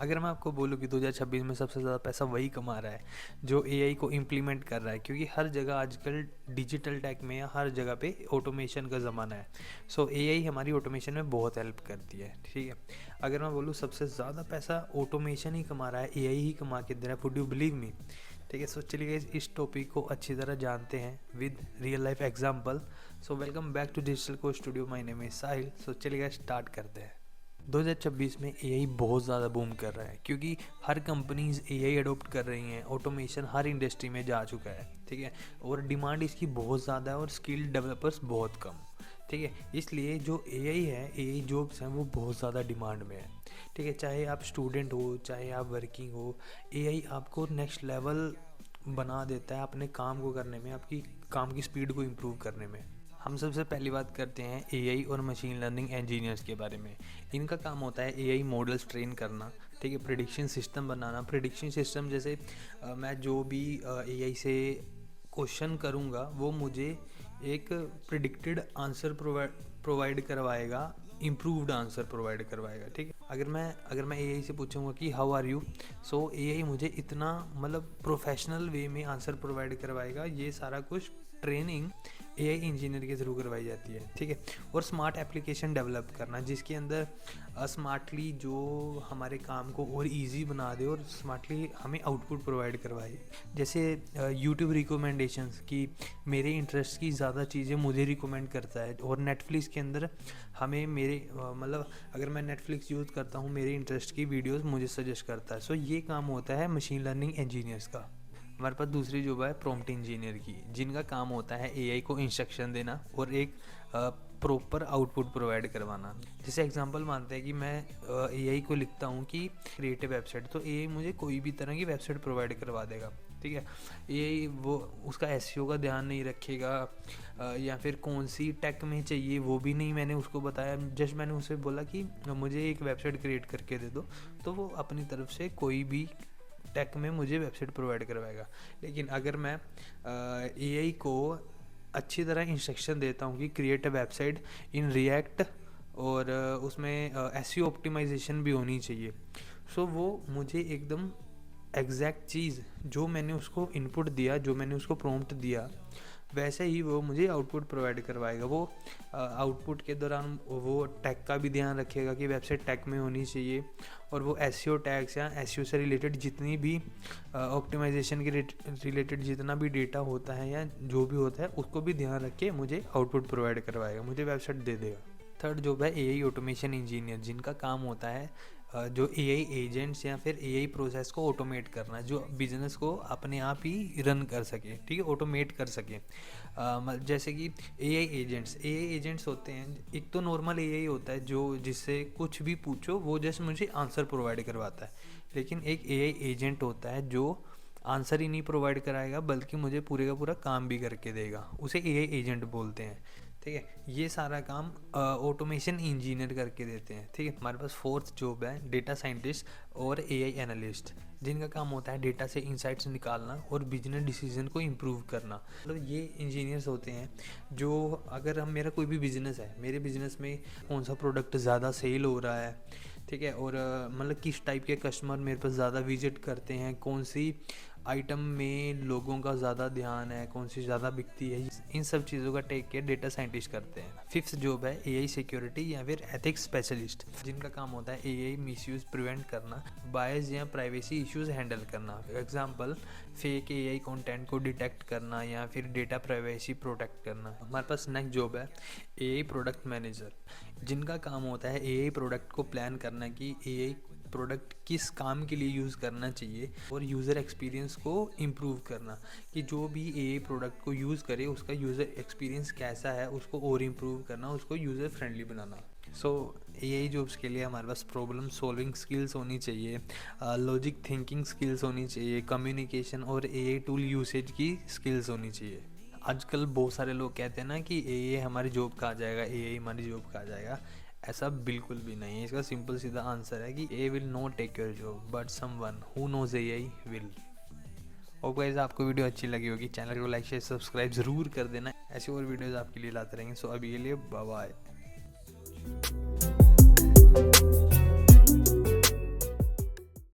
अगर मैं आपको बोलूँ कि 2026 में सबसे ज़्यादा पैसा वही कमा रहा है जो एआई को इम्प्लीमेंट कर रहा है, क्योंकि हर जगह आजकल डिजिटल टेक में या हर जगह पे ऑटोमेशन का ज़माना है। सो एआई हमारी ऑटोमेशन में बहुत हेल्प करती है, ठीक है। अगर मैं बोलूँ सबसे ज़्यादा पैसा ऑटोमेशन ही कमा रहा है, एआई ही कमा के दे रहा है, वुड यू बिलीव मी? ठीक है। सो चलिए इस टॉपिक को अच्छी तरह जानते हैं with real life example. So welcome back to digital coach studio, my name is Sahil. सो चलिए स्टार्ट करते हैं। 2026 में एआई बहुत ज़्यादा बूम कर रहा है, क्योंकि हर कंपनीज एआई अडोप्ट कर रही हैं। ऑटोमेशन हर इंडस्ट्री में जा चुका है, ठीक है। और डिमांड इसकी बहुत ज़्यादा है और स्किल्ड डेवलपर्स बहुत कम, ठीक है। इसलिए जो एआई है, एआई जॉब्स हैं वो बहुत ज़्यादा डिमांड में है, ठीक है। चाहे आप स्टूडेंट हो, चाहे आप वर्किंग हो, एआई आपको नेक्स्ट लेवल बना देता है अपने काम को करने में, आपकी काम की स्पीड को इम्प्रूव करने में। हम सबसे पहली बात करते हैं एआई और मशीन लर्निंग इंजीनियर्स के बारे में। इनका काम होता है एआई मॉडल्स ट्रेन करना, ठीक है, प्रिडिक्शन सिस्टम बनाना। प्रिडिक्शन सिस्टम जैसे मैं जो भी एआई से क्वेश्चन करूँगा वो मुझे एक प्रिडिक्टेड आंसर प्रोवाइड करवाएगा, इम्प्रूव्ड आंसर प्रोवाइड करवाएगा, ठीक है। अगर मैं एआई से पूछूंगा कि how are you, so AI मुझे इतना मतलब प्रोफेशनल वे में आंसर प्रोवाइड करवाएगा। ये सारा कुछ ट्रेनिंग एआई इंजीनियर के थ्रू करवाई जाती है, ठीक है। और स्मार्ट एप्लीकेशन डेवलप करना, जिसके अंदर स्मार्टली जो हमारे काम को और इजी बना दे और स्मार्टली हमें आउटपुट प्रोवाइड करवाए। जैसे यूट्यूब रिकमेंडेशंस की मेरे इंटरेस्ट की ज़्यादा चीज़ें मुझे रिकमेंड करता है, और नेटफ्लिक्स के अंदर हमें मेरे मतलब अगर मैं नेटफ्लिक्स यूज़ करता हूँ, मेरे इंटरेस्ट की वीडियोस मुझे सजेस्ट करता है। सो ये काम होता है मशीन लर्निंग इंजीनियर्स का। हमारे पास दूसरी जॉब है प्रॉम्प्ट इंजीनियर की, जिनका काम होता है एआई को इंस्ट्रक्शन देना और एक प्रॉपर आउटपुट प्रोवाइड करवाना। जैसे एग्जांपल मानते हैं कि मैं एआई को लिखता हूँ कि क्रिएट वेबसाइट, तो एआई मुझे कोई भी तरह की वेबसाइट प्रोवाइड करवा देगा, ठीक है। एआई वो उसका एसईओ का ध्यान नहीं रखेगा, या फिर कौन सी टेक में चाहिए वो भी नहीं मैंने उसको बताया। जस्ट मैंने उसे बोला कि मुझे एक वेबसाइट क्रिएट करके दे दो, तो वो अपनी तरफ से कोई भी टेक में मुझे वेबसाइट प्रोवाइड करवाएगा। लेकिन अगर मैं एआई को अच्छी तरह इंस्ट्रक्शन देता हूँ कि create a website in React, और उसमें एसईओ ऑप्टिमाइजेशन भी होनी चाहिए, सो वो मुझे एकदम एग्जैक्ट चीज़ जो मैंने उसको इनपुट दिया, जो मैंने उसको प्रॉम्प्ट दिया, वैसे ही वो मुझे आउटपुट प्रोवाइड करवाएगा। वो आउटपुट के दौरान वो टैग का भी ध्यान रखेगा कि वेबसाइट टैग में होनी चाहिए, और वो एसईओ टैग्स या एसईओ से रिलेटेड जितनी भी ऑप्टिमाइजेशन के रिलेटेड जितना भी डेटा होता है या जो भी होता है उसको भी ध्यान रख के मुझे आउटपुट प्रोवाइड करवाएगा, मुझे वेबसाइट दे देगा। थर्ड जॉब है एआई ऑटोमेशन इंजीनियर, जिनका काम होता है जो एआई एजेंट्स या फिर एआई प्रोसेस को ऑटोमेट करना, जो बिजनेस को अपने आप ही रन कर सके, ठीक है, ऑटोमेट कर सके। जैसे कि एआई एजेंट्स होते हैं। एक तो नॉर्मल एआई होता है जो जिससे कुछ भी पूछो वो जस्ट मुझे आंसर प्रोवाइड करवाता है, लेकिन एक एआई एजेंट होता है जो आंसर ही नहीं प्रोवाइड कराएगा बल्कि मुझे पूरे का पूरा काम भी करके देगा, उसे एआई एजेंट बोलते हैं, ठीक है। ये सारा काम ऑटोमेशन इंजीनियर करके देते हैं, ठीक है। हमारे पास फोर्थ जॉब है डेटा साइंटिस्ट और एआई एनालिस्ट, जिनका काम होता है डेटा से इंसाइट्स निकालना और बिजनेस डिसीजन को इम्प्रूव करना। मतलब ये इंजीनियर्स होते हैं जो, अगर हम मेरा कोई भी बिजनेस है, मेरे बिजनेस में कौन सा प्रोडक्ट ज़्यादा सेल हो रहा है, ठीक है, और मतलब किस टाइप के कस्टमर मेरे पास ज़्यादा विजिट करते हैं, कौन सी आइटम में लोगों का ज़्यादा ध्यान है, कौन सी ज़्यादा बिकती है, इन सब चीज़ों का टेक केयर डेटा साइंटिस्ट करते हैं। फिफ्थ जॉब है एआई सिक्योरिटी या फिर एथिक्स स्पेशलिस्ट, जिनका काम होता है एआई मिसयूज प्रिवेंट करना, बायस या प्राइवेसी इश्यूज हैंडल करना। एग्जांपल फेक एआई कंटेंट को डिटेक्ट करना या फिर डेटा प्राइवेसी प्रोटेक्ट करना। हमारे पास नेक्स्ट जॉब है एआई प्रोडक्ट मैनेजर, जिनका काम होता है एआई प्रोडक्ट को प्लान करना कि एआई प्रोडक्ट किस काम के लिए यूज़ करना चाहिए, और यूज़र एक्सपीरियंस को इम्प्रूव करना कि जो भी एआई प्रोडक्ट को यूज़ करे उसका यूज़र एक्सपीरियंस कैसा है, उसको और इम्प्रूव करना, उसको यूज़र फ्रेंडली बनाना। सो एआई जॉब्स के लिए हमारे पास प्रॉब्लम सॉल्विंग स्किल्स होनी चाहिए, लॉजिक थिंकिंग स्किल्स होनी चाहिए, कम्युनिकेशन और एआई टूल यूसेज की स्किल्स होनी चाहिए। आजकल बहुत सारे लोग कहते हैं ना कि एआई हमारी जॉब खा जाएगा, एआई हमारी जॉब खा जाएगा। ऐसा बिल्कुल भी नहीं है। इसका सिंपल सीधा आंसर है कि AI will not take your job but someone who knows AI will. और गाइस, आपको वीडियो अच्छी लगी होगी, चैनल को लाइक शेयर सब्सक्राइब ज़रूर कर देना। ऐसी और वीडियोज़ आपके लिए लाते रहेंगे। सो अभी के लिए बाय बाय।